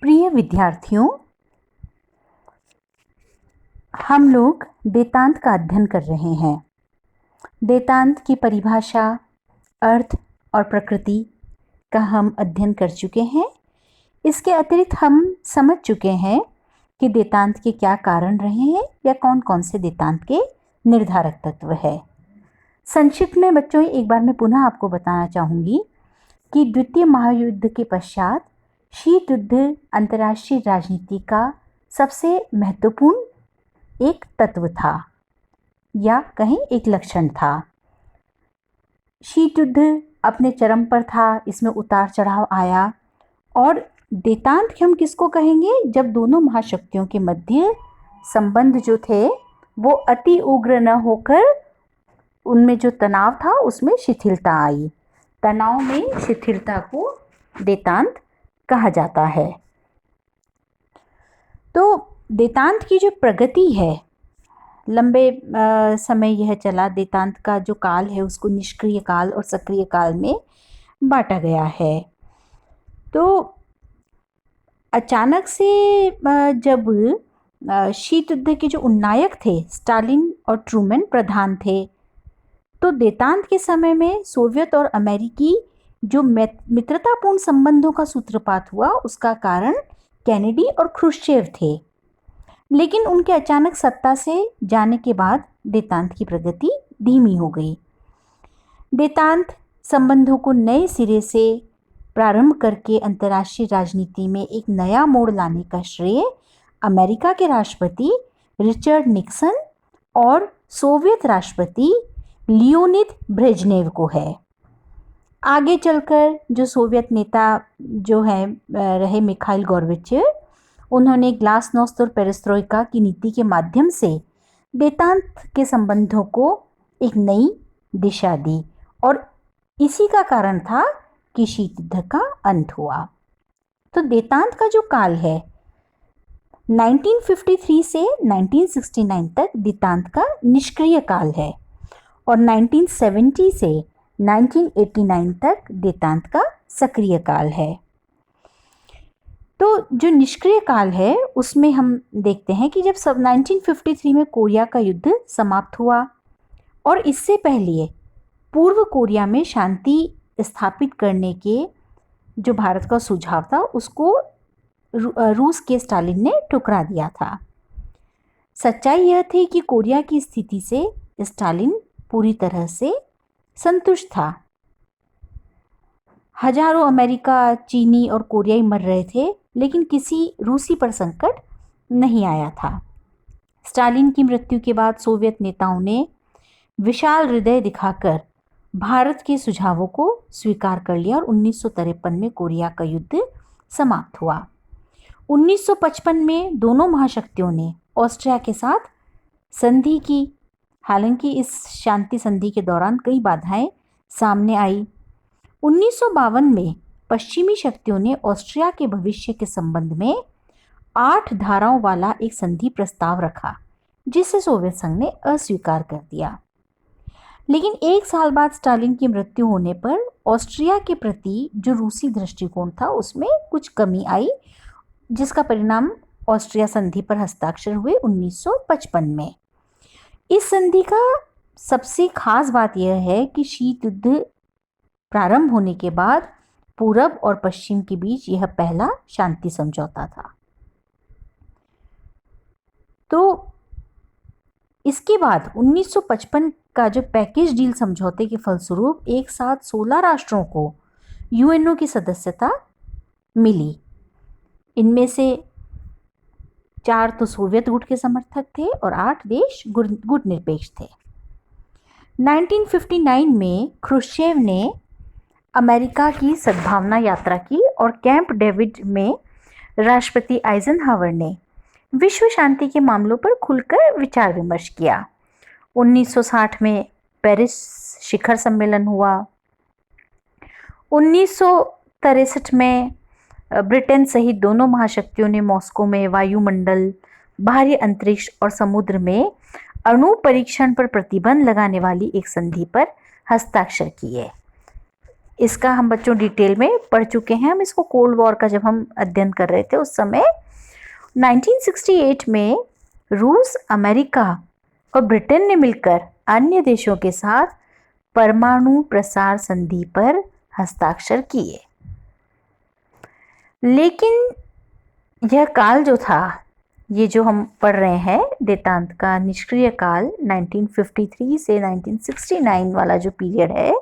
प्रिय विद्यार्थियों, हम लोग वेदांत का अध्ययन कर रहे हैं। वेदांत की परिभाषा, अर्थ और प्रकृति का हम अध्ययन कर चुके हैं। इसके अतिरिक्त हम समझ चुके हैं कि वेदांत के क्या कारण रहे हैं या कौन कौन से वेदांत के निर्धारक तत्व है। संक्षिप्त में बच्चों एक बार मैं पुनः आपको बताना चाहूँगी कि द्वितीय महायुद्ध के पश्चात शीत युद्ध अंतर्राष्ट्रीय राजनीति का सबसे महत्वपूर्ण एक तत्व था या कहें एक लक्षण था। शीत युद्ध अपने चरम पर था, इसमें उतार चढ़ाव आया और वेदांत हम किसको कहेंगे? जब दोनों महाशक्तियों के मध्य संबंध जो थे वो अति उग्र न होकर उनमें जो तनाव था उसमें शिथिलता आई। तनाव में शिथिलता को वेदांत कहा जाता है। तो वेदांत की जो प्रगति है, लंबे समय यह चला। वेदांत का जो काल है उसको निष्क्रिय काल और सक्रिय काल में बांटा गया है। तो अचानक से जब शीत युद्ध के जो उन्नायक थे, स्टालिन और ट्रूमैन प्रधान थे, तो वेदांत के समय में सोवियत और अमेरिकी जो मित्रतापूर्ण संबंधों का सूत्रपात हुआ उसका कारण कैनेडी और ख्रुश्चेव थे। लेकिन उनके अचानक सत्ता से जाने के बाद वेदांत की प्रगति धीमी हो गई। वेदांत संबंधों को नए सिरे से प्रारंभ करके अंतर्राष्ट्रीय राजनीति में एक नया मोड़ लाने का श्रेय अमेरिका के राष्ट्रपति रिचर्ड निक्सन और सोवियत राष्ट्रपति लियोनिद ब्रेजनेव को है। आगे चलकर जो सोवियत नेता जो है रहे मिखाइल गोर्बाचेव, उन्होंने ग्लासनोस्त और पेरेस्ट्रोइका की नीति के माध्यम से वेदांत के संबंधों को एक नई दिशा दी और इसी का कारण था कि शीत युद्ध का अंत हुआ। तो वेदांत का जो काल है 1953 से 1969 तक वेदांत का निष्क्रिय काल है और 1970 से 1989 तक वेदांत का सक्रिय काल है। तो जो निष्क्रिय काल है उसमें हम देखते हैं कि जब 1953 में कोरिया का युद्ध समाप्त हुआ और इससे पहले पूर्व कोरिया में शांति स्थापित करने के जो भारत का सुझाव था उसको रूस के स्टालिन ने ठुकरा दिया था। सच्चाई यह थी कि कोरिया की स्थिति से स्टालिन पूरी तरह से संतुष्ट था। हजारों अमेरिका, चीनी और कोरियाई मर रहे थे, लेकिन किसी रूसी पर संकट नहीं आया था। स्टालिन की मृत्यु के बाद सोवियत नेताओं ने विशाल हृदय दिखाकर भारत के सुझावों को स्वीकार कर लिया और 1953 में कोरिया का युद्ध समाप्त हुआ। 1955 में दोनों महाशक्तियों ने ऑस्ट्रिया के साथ संधि की। हालांकि इस शांति संधि के दौरान कई बाधाएं सामने आई। 1952 में पश्चिमी शक्तियों ने ऑस्ट्रिया के भविष्य के संबंध में 8 धाराओं वाला एक संधि प्रस्ताव रखा, जिसे सोवियत संघ ने अस्वीकार कर दिया। लेकिन एक साल बाद स्टालिन की मृत्यु होने पर ऑस्ट्रिया के प्रति जो रूसी दृष्टिकोण था उसमें कुछ कमी आई, जिसका परिणाम ऑस्ट्रिया संधि पर हस्ताक्षर हुए 1955 में। इस संधि का सबसे खास बात यह है कि शीत युद्ध प्रारंभ होने के बाद पूरब और पश्चिम के बीच यह पहला शांति समझौता था। तो इसके बाद 1955 का जो पैकेज डील समझौते के फलस्वरूप एक साथ 16 राष्ट्रों को यूएनओ की सदस्यता मिली। इनमें से 4 तो सोवियत गुट के समर्थक थे और 8 देश गुट निरपेक्ष थे। 1959 में ख्रुश्चेव ने अमेरिका की सद्भावना यात्रा की और कैंप डेविड में राष्ट्रपति आइजनहावर ने विश्व शांति के मामलों पर खुलकर विचार विमर्श किया। 1960 में पेरिस शिखर सम्मेलन हुआ। 1963 में ब्रिटेन सहित दोनों महाशक्तियों ने मॉस्को में वायुमंडल, बाहरी अंतरिक्ष और समुद्र में अणु परीक्षण पर प्रतिबंध लगाने वाली एक संधि पर हस्ताक्षर किए। इसका हम बच्चों डिटेल में पढ़ चुके हैं। हम इसको कोल्ड वॉर का जब हम अध्ययन कर रहे थे उस समय 1968 में रूस, अमेरिका और ब्रिटेन ने मिलकर अन्य देशों के साथ परमाणु प्रसार संधि पर हस्ताक्षर किए। लेकिन यह काल जो था, ये जो हम पढ़ रहे हैं देतांत का निष्क्रिय काल 1953 से 1969 वाला जो पीरियड है,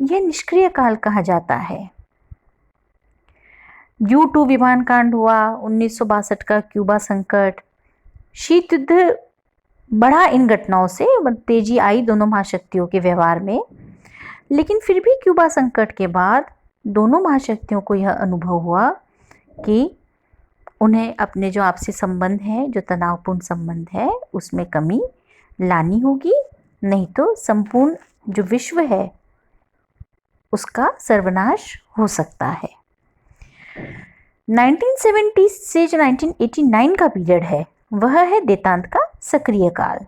यह निष्क्रिय काल कहा जाता है। U-2 विमान कांड हुआ, 1962 का क्यूबा संकट, शीत युद्ध बढ़ा, इन घटनाओं से तेजी आई दोनों महाशक्तियों के व्यवहार में। लेकिन फिर भी क्यूबा संकट के बाद दोनों महाशक्तियों को यह अनुभव हुआ कि उन्हें अपने जो आपसी संबंध है, जो तनावपूर्ण संबंध है, उसमें कमी लानी होगी, नहीं तो संपूर्ण जो विश्व है उसका सर्वनाश हो सकता है। 1970 से जो 1989 का पीरियड है वह है देतांत का सक्रिय काल।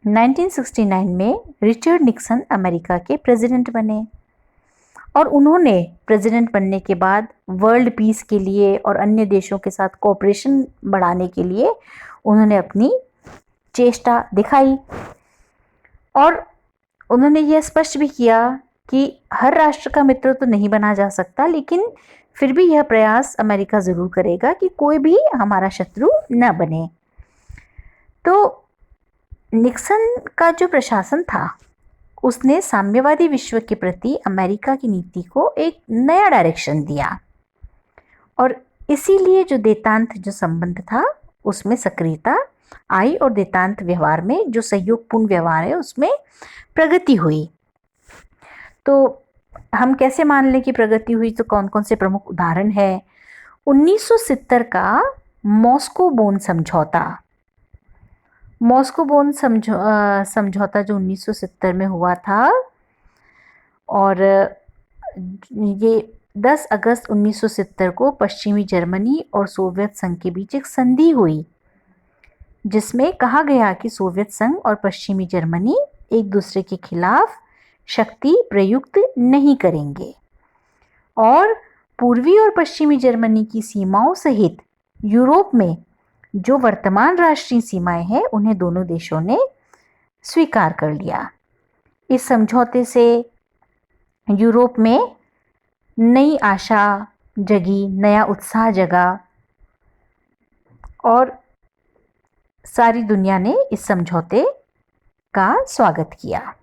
1969 में रिचर्ड निक्सन अमेरिका के प्रेसिडेंट बने और उन्होंने प्रेसिडेंट बनने के बाद वर्ल्ड पीस के लिए और अन्य देशों के साथ कोऑपरेशन बढ़ाने के लिए उन्होंने अपनी चेष्टा दिखाई और उन्होंने यह स्पष्ट भी किया कि हर राष्ट्र का मित्र तो नहीं बना जा सकता, लेकिन फिर भी यह प्रयास अमेरिका ज़रूर करेगा कि कोई भी हमारा शत्रु न बने। तो निक्सन का जो प्रशासन था उसने साम्यवादी विश्व के प्रति अमेरिका की नीति को एक नया डायरेक्शन दिया और इसीलिए जो देतांत जो संबंध था उसमें सक्रियता आई और देतांत व्यवहार में जो सहयोगपूर्ण व्यवहार है उसमें प्रगति हुई। तो हम कैसे मान लें कि प्रगति हुई? तो कौन कौन से प्रमुख उदाहरण है? 1970 का मॉस्को बोन समझौता। मॉस्को बोन समझौता जो 1970 में हुआ था और ये 10 अगस्त 1970 को पश्चिमी जर्मनी और सोवियत संघ के बीच एक संधि हुई जिसमें कहा गया कि सोवियत संघ और पश्चिमी जर्मनी एक दूसरे के खिलाफ शक्ति प्रयुक्त नहीं करेंगे और पूर्वी और पश्चिमी जर्मनी की सीमाओं सहित यूरोप में जो वर्तमान राष्ट्रीय सीमाएं हैं उन्हें दोनों देशों ने स्वीकार कर लिया। इस समझौते से यूरोप में नई आशा जगी, नया उत्साह जगा और सारी दुनिया ने इस समझौते का स्वागत किया।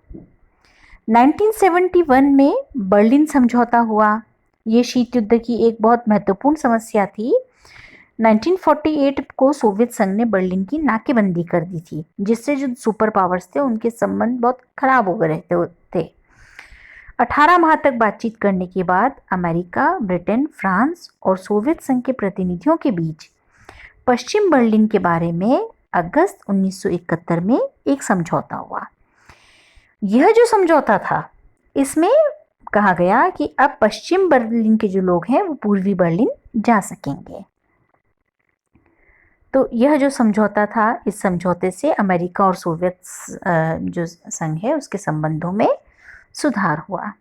1971 में बर्लिन समझौता हुआ। ये शीत युद्ध की एक बहुत महत्वपूर्ण समस्या थी। 1948 को सोवियत संघ ने बर्लिन की नाकेबंदी कर दी थी जिससे जो सुपर पावर्स थे उनके संबंध बहुत खराब हो गए थे। 18 माह तक बातचीत करने के बाद अमेरिका, ब्रिटेन, फ्रांस और सोवियत संघ के प्रतिनिधियों के बीच पश्चिम बर्लिन के बारे में अगस्त 1971 में एक समझौता हुआ। यह जो समझौता था इसमें कहा गया कि अब पश्चिम बर्लिन के जो लोग हैं वो पूर्वी बर्लिन जा सकेंगे। तो यह जो समझौता था, इस समझौते से अमेरिका और सोवियत जो संघ है उसके संबंधों में सुधार हुआ।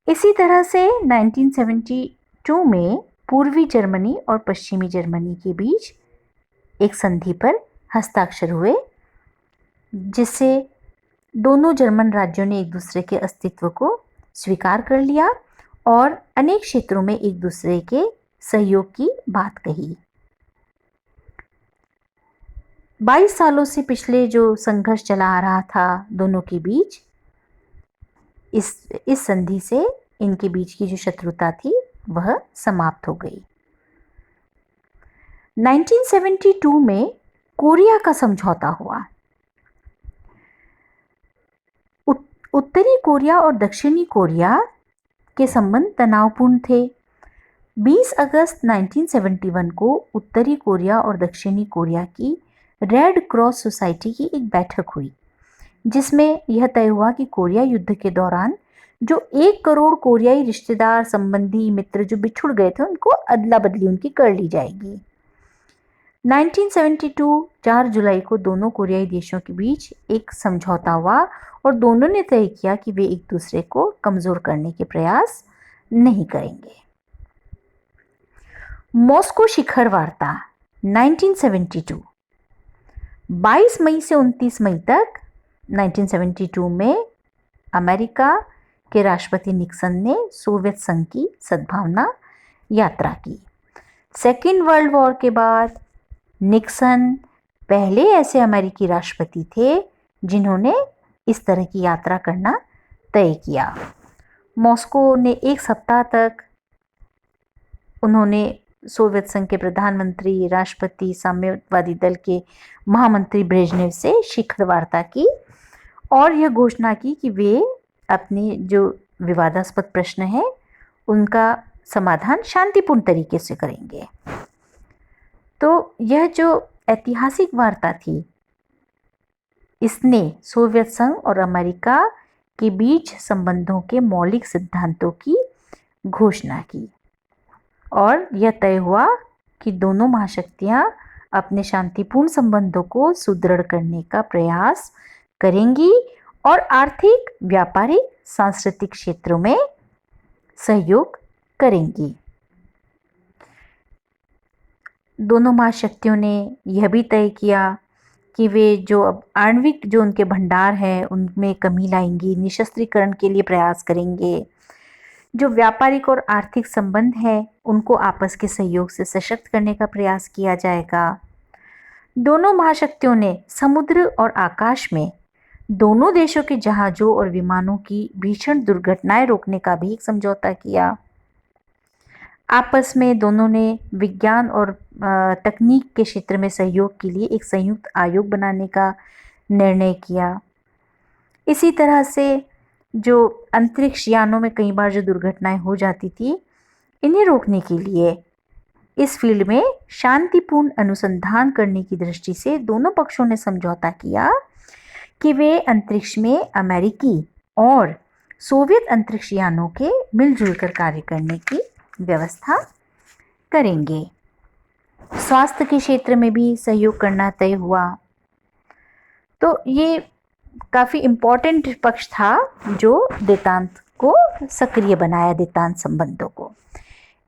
इसी तरह से 1972 में पूर्वी जर्मनी और पश्चिमी जर्मनी के बीच एक संधि पर हस्ताक्षर हुए जिससे दोनों जर्मन राज्यों ने एक दूसरे के अस्तित्व को स्वीकार कर लिया और अनेक क्षेत्रों में एक दूसरे के सहयोग की बात कही। 22 सालों से पिछले जो संघर्ष चला आ रहा था दोनों के बीच, इस संधि से इनके बीच की जो शत्रुता थी वह समाप्त हो गई। 1972 में कोरिया का समझौता हुआ। उत्तरी कोरिया और दक्षिणी कोरिया के संबंध तनावपूर्ण थे। 20 अगस्त 1971 को उत्तरी कोरिया और दक्षिणी कोरिया की रेड क्रॉस सोसाइटी की एक बैठक हुई जिसमें यह तय हुआ कि कोरिया युद्ध के दौरान जो 1 करोड़ कोरियाई रिश्तेदार, संबंधी, मित्र जो बिछुड़ गए थे उनको अदला बदली उनकी कर ली जाएगी। 1972 4 जुलाई को दोनों कोरियाई देशों के बीच एक समझौता हुआ और दोनों ने तय किया कि वे एक दूसरे को कमजोर करने के प्रयास नहीं करेंगे। मॉस्को शिखर वार्ता 1972 22 मई से 29 मई तक 1972 में अमेरिका के राष्ट्रपति निक्सन ने सोवियत संघ की सद्भावना यात्रा की। सेकेंड वर्ल्ड वॉर के बाद निक्सन पहले ऐसे अमेरिकी राष्ट्रपति थे जिन्होंने इस तरह की यात्रा करना तय किया। मॉस्को ने एक सप्ताह तक उन्होंने सोवियत संघ के प्रधानमंत्री, राष्ट्रपति, साम्यवादी दल के महामंत्री ब्रेजनेव से शिखर वार्ता की और यह घोषणा की कि वे अपने जो विवादास्पद प्रश्न है उनका समाधान शांतिपूर्ण तरीके से करेंगे। तो यह जो ऐतिहासिक वार्ता थी, इसने सोवियत संघ और अमेरिका के बीच संबंधों के मौलिक सिद्धांतों की घोषणा की और यह तय हुआ कि दोनों महाशक्तियां अपने शांतिपूर्ण संबंधों को सुदृढ़ करने का प्रयास करेंगी और आर्थिक, व्यापारिक, सांस्कृतिक क्षेत्रों में सहयोग करेंगी। दोनों महाशक्तियों ने यह भी तय किया कि वे जो अब आणविक जो उनके भंडार हैं उनमें कमी लाएंगी, निशस्त्रीकरण के लिए प्रयास करेंगे। जो व्यापारिक और आर्थिक संबंध है उनको आपस के सहयोग से सशक्त करने का प्रयास किया जाएगा। दोनों महाशक्तियों ने समुद्र और आकाश में दोनों देशों के जहाज़ों और विमानों की भीषण दुर्घटनाएं रोकने का भी एक समझौता किया। आपस में दोनों ने विज्ञान और तकनीक के क्षेत्र में सहयोग के लिए एक संयुक्त आयोग बनाने का निर्णय किया। इसी तरह से जो अंतरिक्ष यानों में कई बार जो दुर्घटनाएं हो जाती थी, इन्हें रोकने के लिए इस फील्ड में शांतिपूर्ण अनुसंधान करने की दृष्टि से दोनों पक्षों ने समझौता किया कि वे अंतरिक्ष में अमेरिकी और सोवियत अंतरिक्ष यानों के मिलजुल कर कार्य करने की व्यवस्था करेंगे। स्वास्थ्य के क्षेत्र में भी सहयोग करना तय हुआ। तो ये काफ़ी इम्पोर्टेंट पक्ष था जो देतांत को सक्रिय बनाया, देतांत संबंधों को।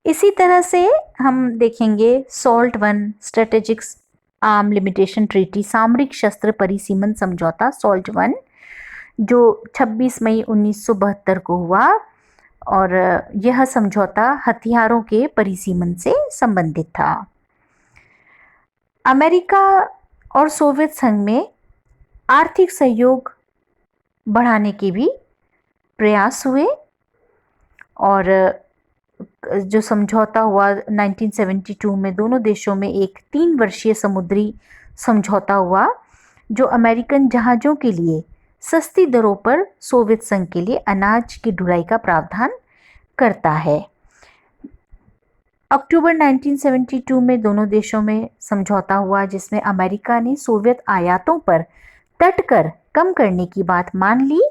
इसी तरह से हम देखेंगे SALT I strategic arm limitation treaty, सामरिक शस्त्र परिसीमन समझौता SALT I, जो 26 मई 1972 को हुआ और यह समझौता हथियारों के परिसीमन से संबंधित था। अमेरिका और सोवियत संघ में आर्थिक सहयोग बढ़ाने के भी प्रयास हुए और जो समझौता हुआ 1972 में दोनों देशों में एक 3 वर्षीय समुद्री समझौता हुआ जो अमेरिकन जहाज़ों के लिए सस्ती दरों पर सोवियत संघ के लिए अनाज की ढुलाई का प्रावधान करता है। अक्टूबर 1972 में दोनों देशों में समझौता हुआ जिसमें अमेरिका ने सोवियत आयातों पर तट कर कम करने की बात मान ली।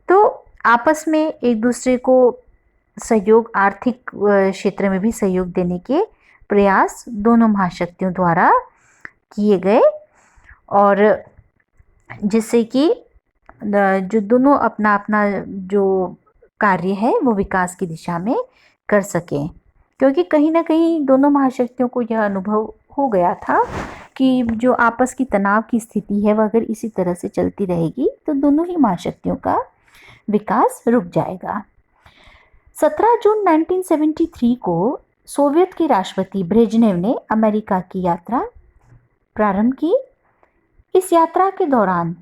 तो आपस में एक दूसरे को सहयोग, आर्थिक क्षेत्र में भी सहयोग देने के प्रयास दोनों महाशक्तियों द्वारा किए गए और जिससे कि जो दोनों अपना अपना जो कार्य है वो विकास की दिशा में कर सकें, क्योंकि कहीं ना कहीं दोनों महाशक्तियों को यह अनुभव हो गया था कि जो आपस की तनाव की स्थिति है वह अगर इसी तरह से चलती रहेगी तो दोनों ही महाशक्तियों का विकास रुक जाएगा। 17 जून 1973 को सोवियत के राष्ट्रपति ब्रेजनेव ने अमेरिका की यात्रा प्रारंभ की। इस यात्रा के दौरान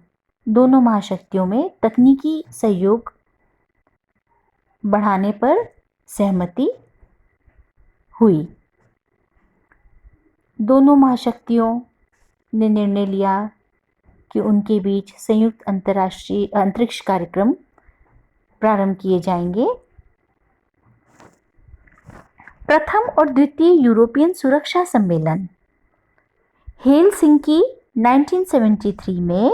दोनों महाशक्तियों में तकनीकी सहयोग बढ़ाने पर सहमति हुई। दोनों महाशक्तियों ने निर्णय लिया कि उनके बीच संयुक्त अंतर्राष्ट्रीय अंतरिक्ष कार्यक्रम प्रारंभ किए जाएंगे। प्रथम और द्वितीय यूरोपियन सुरक्षा सम्मेलन हेलसिंकी 1973 में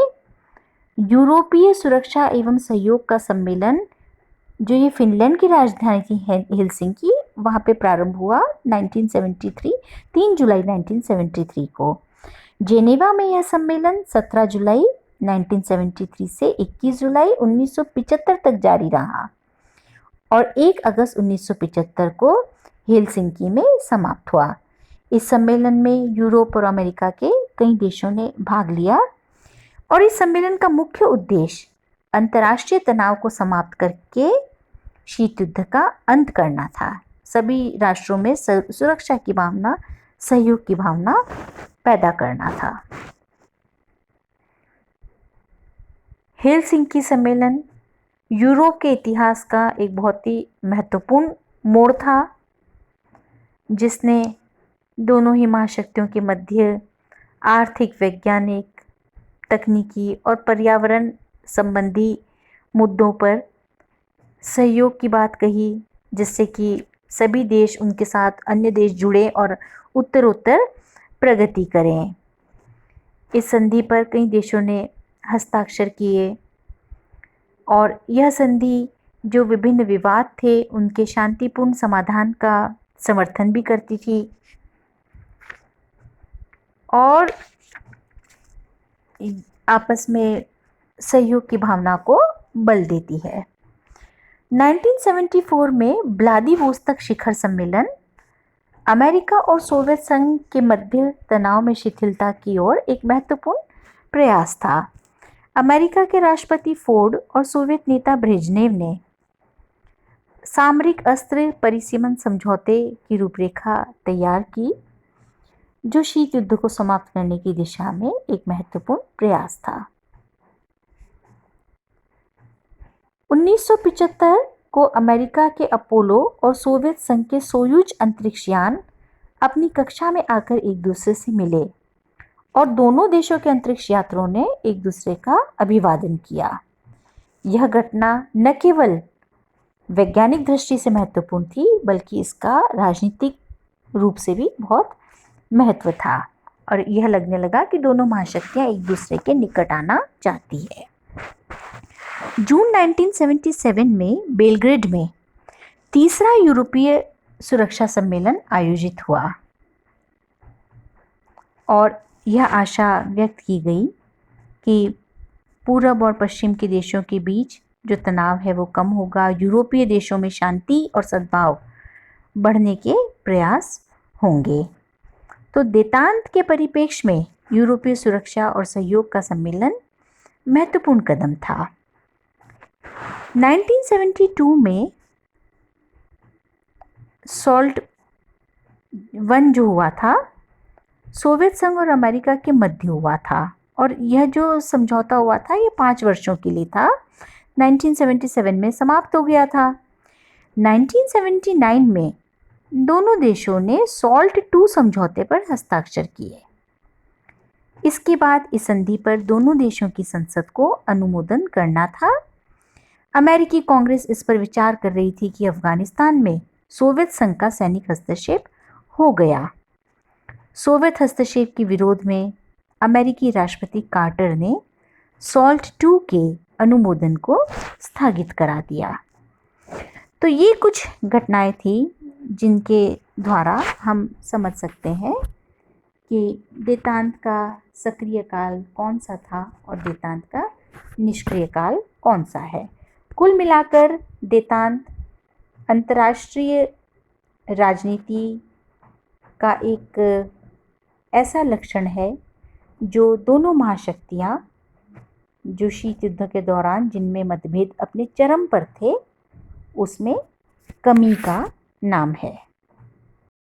यूरोपीय सुरक्षा एवं सहयोग का सम्मेलन जो ये फिनलैंड की राजधानी थी हेलसिंकी, वहाँ पे प्रारंभ हुआ 1973, 3 जुलाई 1973 को। जेनेवा में यह सम्मेलन 17 जुलाई 1973 से 21 जुलाई 1975 तक जारी रहा और 1 अगस्त 1975 को हेलसिंकी में समाप्त हुआ। इस सम्मेलन में यूरोप और अमेरिका के कई देशों ने भाग लिया और इस सम्मेलन का मुख्य उद्देश्य अंतर्राष्ट्रीय तनाव को समाप्त करके शीत युद्ध का अंत करना था। सभी राष्ट्रों में सुरक्षा की भावना, सहयोग की भावना पैदा करना था। हेलसिंकी सम्मेलन यूरोप के इतिहास का एक बहुत ही महत्वपूर्ण मोड़ था, जिसने दोनों ही महाशक्तियों के मध्य आर्थिक, वैज्ञानिक, तकनीकी और पर्यावरण संबंधी मुद्दों पर सहयोग की बात कही, जिससे कि सभी देश, उनके साथ अन्य देश जुड़े और उत्तरोत्तर प्रगति करें। इस संधि पर कई देशों ने हस्ताक्षर किए और यह संधि जो विभिन्न विवाद थे उनके शांतिपूर्ण समाधान का समर्थन भी करती थी और आपस में सहयोग की भावना को बल देती है। 1974 में व्लादिवोस्तोक शिखर सम्मेलन अमेरिका और सोवियत संघ के मध्य तनाव में शिथिलता की ओर एक महत्वपूर्ण प्रयास था। अमेरिका के राष्ट्रपति फोर्ड और सोवियत नेता ब्रेजनेव ने सामरिक अस्त्र परिसीमन समझौते की रूपरेखा तैयार की, जो शीत युद्ध को समाप्त करने की दिशा में एक महत्वपूर्ण प्रयास था। 1975 को अमेरिका के अपोलो और सोवियत संघ के सोयूज अंतरिक्ष यान अपनी कक्षा में आकर एक दूसरे से मिले और दोनों देशों के अंतरिक्ष यात्रियों ने एक दूसरे का अभिवादन किया। यह घटना न केवल वैज्ञानिक दृष्टि से महत्वपूर्ण थी, बल्कि इसका राजनीतिक रूप से भी बहुत महत्व था और यह लगने लगा कि दोनों महाशक्तियां एक दूसरे के निकट आना चाहती है। जून 1977 में बेलग्रेड में तीसरा यूरोपीय सुरक्षा सम्मेलन आयोजित हुआ और यह आशा व्यक्त की गई कि पूरब और पश्चिम के देशों के बीच जो तनाव है वो कम होगा, यूरोपीय देशों में शांति और सद्भाव बढ़ने के प्रयास होंगे। तो देतांत के परिप्रेक्ष्य में यूरोपीय सुरक्षा और सहयोग का सम्मेलन महत्वपूर्ण कदम था। 1972 में सॉल्ट 1 जो हुआ था, सोवियत संघ और अमेरिका के मध्य हुआ था और यह जो समझौता हुआ था ये 5 वर्षों के लिए था। 1977 में समाप्त हो गया था। 1979 में दोनों देशों ने सॉल्ट 2 समझौते पर हस्ताक्षर किए। इसके बाद इस संधि पर दोनों देशों की संसद को अनुमोदन करना था। अमेरिकी कांग्रेस इस पर विचार कर रही थी कि अफगानिस्तान में सोवियत संघ का सैनिक हस्तक्षेप हो गया। सोवियत हस्तक्षेप के विरोध में अमेरिकी राष्ट्रपति कार्टर ने सॉल्ट 2 के अनुमोदन को स्थगित करा दिया। तो ये कुछ घटनाएं थी जिनके द्वारा हम समझ सकते हैं कि देतांत का सक्रिय काल कौन सा था और देतांत का निष्क्रिय काल कौन सा है। कुल मिलाकर देतांत अंतर्राष्ट्रीय राजनीति का एक ऐसा लक्षण है जो दोनों महाशक्तियाँ जो शीत युद्ध के दौरान जिनमें मतभेद अपने चरम पर थे, उसमें कमी का नाम है।